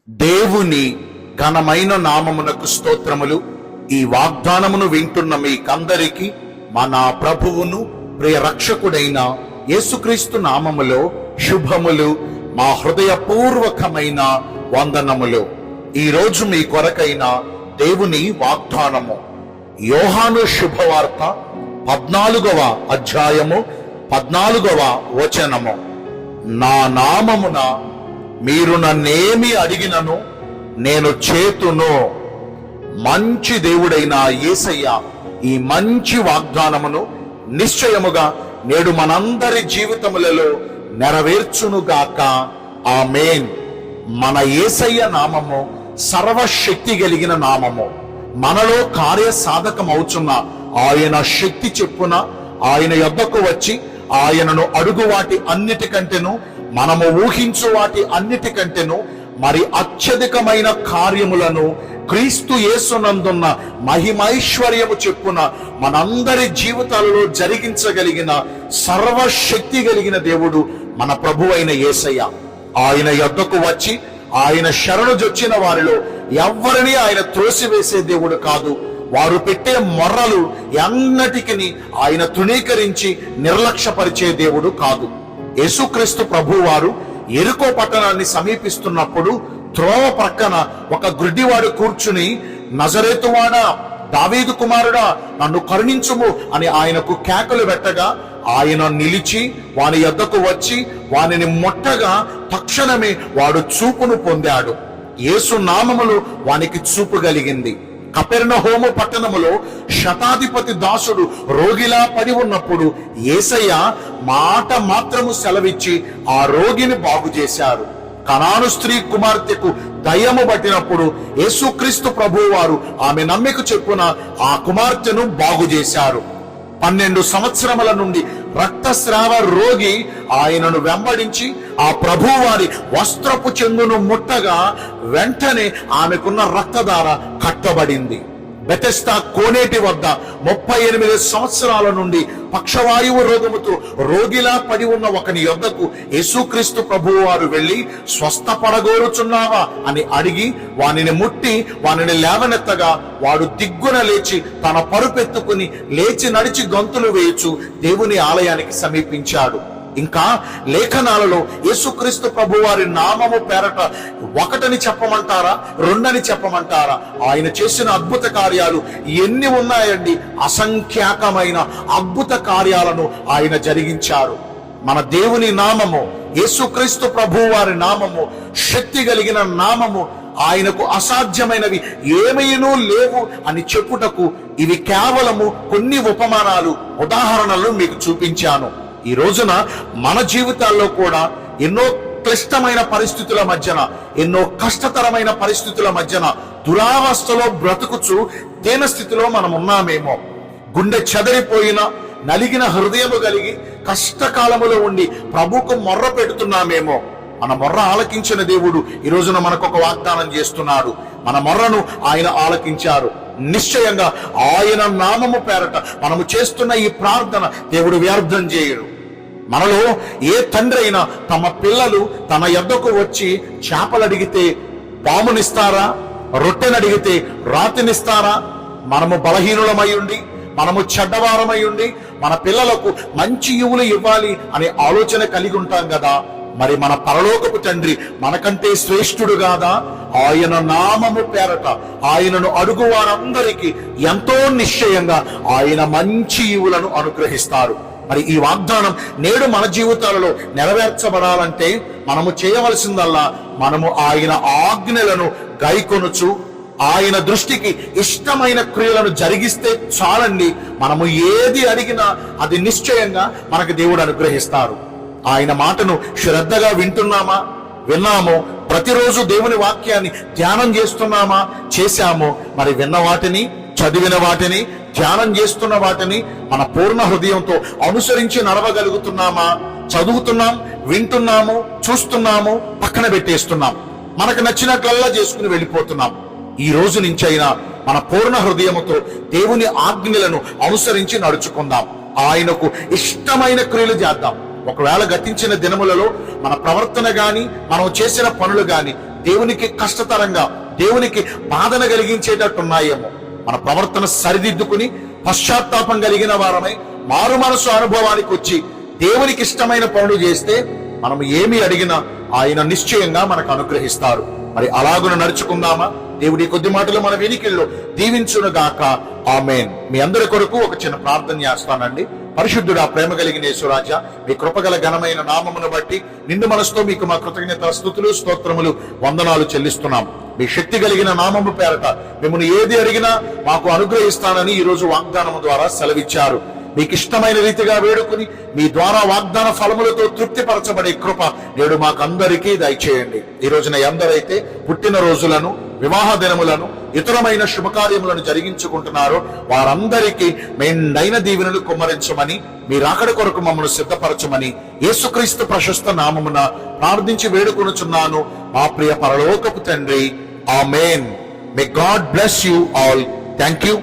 దేవుని ఘనమైన నామమునకు స్తోత్రములు. ఈ వాగ్దానమును వింటున్న మీకందరికీ మన ప్రభువును ప్రియ రక్షకుడైన యేసుక్రీస్తు నామములో శుభములు, మా హృదయపూర్వకమైన వందనములు. ఈ రోజు మీ కొరకైన దేవుని వాగ్దానము యోహాను శుభవార్త 14వ అధ్యాయము 14వ వచనము. నా నామమున మీరు నన్నేమి అడిగినను నేను చేతును. మంచి దేవుడైన యేసయ్య ఈ మంచి వాగ్దానమును నిశ్చయముగా నేడు మనందరి జీవితములలో నెరవేర్చునుగాక. ఆమేన్. మన యేసయ్య నామము సర్వశక్తి కలిగిన నామము. మనలో కార్య సాధకమవుచున్న ఆయన శక్తి చెప్పున ఆయన యొద్దకు వచ్చి ఆయనను అడుగు వాటి అన్నిటికంటేను, మనము ఊహించు వాటి అన్నిటికంటేను మరి అత్యధికమైన కార్యములను క్రీస్తు యేసునందున్న మహిమైశ్వర్యము చెప్పున మనందరి జీవితాలలో జరిగించగలిగిన సర్వశక్తి కలిగిన దేవుడు మన ప్రభువైన యేసయ్య. ఆయన యొద్దకు వచ్చి ఆయన శరణు జొచ్చిన వారిలో ఎవ్వరిని ఆయన త్రోసివేసే దేవుడు కాదు. వారు పెట్టే మొర్రలు ఎన్నటికి ఆయన తృణీకరించి నిర్లక్ష్యపరిచే దేవుడు కాదు. యేసుక్రీస్తు ప్రభువారు యెరికో పట్టణాన్ని సమీపిస్తున్నప్పుడు త్రోవ ప్రక్కన ఒక గుడ్డివాడు కూర్చుని, నజరేతువాడా, దావీదు కుమారుడా, నన్ను కరుణించుము అని ఆయనకు కేకలు పెట్టగా ఆయన నిలిచి వాని యొద్దకు వచ్చి వానిని ముట్టగా తక్షణమే వాడు చూపును పొందాడు. యేసు నామములో వానికి చూపు కలిగింది. కపెర్నహూము పట్టణములో శతాధిపతి దాసుడు రోగిలా పడి ఉన్నప్పుడు యేసయ్య మాట మాత్రము సెలవిచ్చి ఆ రోగిని బాగు చేశారు. కనాను స్త్రీ కుమార్తెకు దయ్యము పట్టినప్పుడు యేసుక్రీస్తు ప్రభువారు ఆమె నమ్మిక చెప్పున ఆ కుమార్తెను బాగు చేశారు. 12 సంవత్సరముల నుండి రక్తస్రావ రోగి ఆయనను వెంబడించి ఆ ప్రభువారి వస్త్రపు చెంగును ముట్టగా వెంటనే ఆమెకున్న రక్తధార కట్టబడింది. బెతెస్దా కోనేటి వద్ద 38 సంవత్సరాల నుండి పక్షవాయువు రోగముతో రోగిలా పడి ఉన్న ఒకని యొద్దకు యేసుక్రీస్తు ప్రభువారు వెళ్లి, స్వస్థపడగోరుచున్నావా అని అడిగి వానిని ముట్టి వానిని లేవనెత్తగా వాడు దిగ్గున లేచి తన పరుపెత్తుకుని లేచి నడిచి గంతులు వేయుచు దేవుని ఆలయానికి సమీపించాడు. ఇంకా లేఖనాలలో యేసుక్రీస్తు ప్రభువారి నామము పేరట ఒకటని చెప్పమంటారా, రెండని చెప్పమంటారా? ఆయన చేసిన అద్భుత కార్యాలు ఎన్ని ఉన్నాయండి. అసంఖ్యాకమైన అద్భుత కార్యాలను ఆయన జరిగించారు. మన దేవుని నామము, యేసుక్రీస్తు ప్రభువారి నామము శక్తి కలిగిన నామము. ఆయనకు అసాధ్యమైనవి ఏమైనూ లేవు అని చెప్పుటకు ఇవి కేవలము కొన్ని ఉపమానాలు, ఉదాహరణలు మీకు చూపించాను. ఈ రోజున మన జీవితాల్లో కూడా ఎన్నో క్లిష్టమైన పరిస్థితుల మధ్యన, ఎన్నో కష్టతరమైన పరిస్థితుల మధ్యన దురావస్థలో బ్రతుకుచు దీన స్థితిలో మనం ఉన్నామేమో. గుండె చెదరిపోయిన నలిగిన హృదయము కలిగి కష్టకాలములో ఉండి ప్రభుకు మొర్ర పెడుతున్నామేమో. మన మొర్ర ఆలకించిన దేవుడు ఈ రోజున మనకు ఒక వాగ్దానం చేస్తున్నాడు. మన మొర్రను ఆయన ఆలకించారు. నిశ్చయంగా ఆయన నామము పేరట మనము చేస్తున్న ఈ ప్రార్థన దేవుడు వ్యర్థం చేయడు. మనలో ఏ తండ్రి అయినా తమ పిల్లలు తన యొద్దకు వచ్చి చేపలు అడిగితే పామునిస్తారా? రొట్టెను అడిగితే రాతినిస్తారా? మనము బలహీనులమై ఉండి, మనము చెడ్డవారమై ఉండి మన పిల్లలకు మంచి ఇవులు ఇవ్వాలి అనే ఆలోచన కలిగి ఉంటాం కదా. మరి మన పరలోకపు తండ్రి మనకంటే శ్రేష్ఠుడు కాదా? ఆయన నామము పేరట ఆయనను అడుగు వారందరికీ ఎంతో నిశ్చయంగా ఆయన మంచి ఈవులను అనుగ్రహిస్తారు. మరి ఈ వాగ్దానం నేడు మన జీవితాలలో నెరవేర్చబడాలంటే మనము చేయవలసిందల్లా మనము ఆయన ఆజ్ఞలను గైకొనుచు ఆయన దృష్టికి ఇష్టమైన క్రియలను జరిగిస్తే చాలండి. మనము ఏది అడిగినా అది నిశ్చయంగా మనకు దేవుడు అనుగ్రహిస్తారు. ఆయన మాటను శ్రద్ధగా వింటున్నామా? విన్నామో? ప్రతిరోజు దేవుని వాక్యాన్ని ధ్యానం చేస్తున్నామా? చేశామో? మరి విన్న వాటిని, చదివిన వాటిని, ధ్యానం చేస్తున్న వాటిని మన పూర్ణ హృదయంతో అనుసరించి నడవగలుగుతున్నామా? చదువుతున్నాం, వింటున్నాము, చూస్తున్నాము, పక్కన పెట్టేస్తున్నాం, మనకు నచ్చినట్లల్లా చేసుకుని వెళ్ళిపోతున్నాం. ఈ రోజు నుంచైనా మన పూర్ణ హృదయముతో దేవుని ఆజ్ఞలను అనుసరించి నడుచుకుందాం. ఆయనకు ఇష్టమైన క్రియలు చేద్దాం. ఒకవేళ గతించిన దినములలో మన ప్రవర్తన గాని మనం చేసిన పనులు గాని దేవునికి కష్టతరంగా, దేవునికి బాధన కలిగించేటట్టు ఉన్నాయేమో మన ప్రవర్తన సరిదిద్దుకుని పశ్చాత్తాపం కలిగిన వారమై మారు మనసు అనుభవానికి వచ్చి దేవునికి ఇష్టమైన పనులు చేస్తే మనం ఏమి అడిగినా ఆయన నిశ్చయంగా మనకు అనుగ్రహిస్తారు. మరి అలాగున నడుచుకుందామా? దేవుడి కొద్ది మాటలు మన వెనికిల్లో దీవించునుగాక. ఆమేన్. మీ అందరి కొరకు ఒక చిన్న ప్రార్థన చేస్తానండి. పరిశుద్ధుడా, ప్రేమ కలిగిన యేసురాజా, మీ కృపగల ఘనమైన నామమును బట్టి నిండు మనసుతో మీకు మా కృతజ్ఞత స్తుతులు స్తోత్రములు వందనాలు చెల్లిస్తున్నాం. మీ శక్తి కలిగిన నామము పేరట మిమ్మల్ని ఏది అడిగినా మాకు అనుగ్రహిస్తానని ఈ రోజు వాగ్దానము ద్వారా సెలవిచ్చారు. మీకు ఇష్టమైన రీతిగా వేడుకుని మీ ద్వారా వాగ్దాన ఫలములతో తృప్తిపరచబడే కృప నేడు మాకందరికీ దయచేయండి. ఈ రోజున ఎందరైతే పుట్టిన రోజులను, వివాహ దినములను, ఇతరమైన శుభకార్యములను జరిగించుకుంటున్నారో వారందరికీ మెండైన దీవెనలు కుమ్మరించమని, మీ రాకడ కొరకు మమ్మల్ని సిద్ధపరచమని యేసుక్రీస్తు ప్రశస్త నామమున ప్రార్థించి వేడుకొనుచున్నాను మా ప్రియ పరలోకపు తండ్రి. ఆమేన్. May God bless you all. Thank you.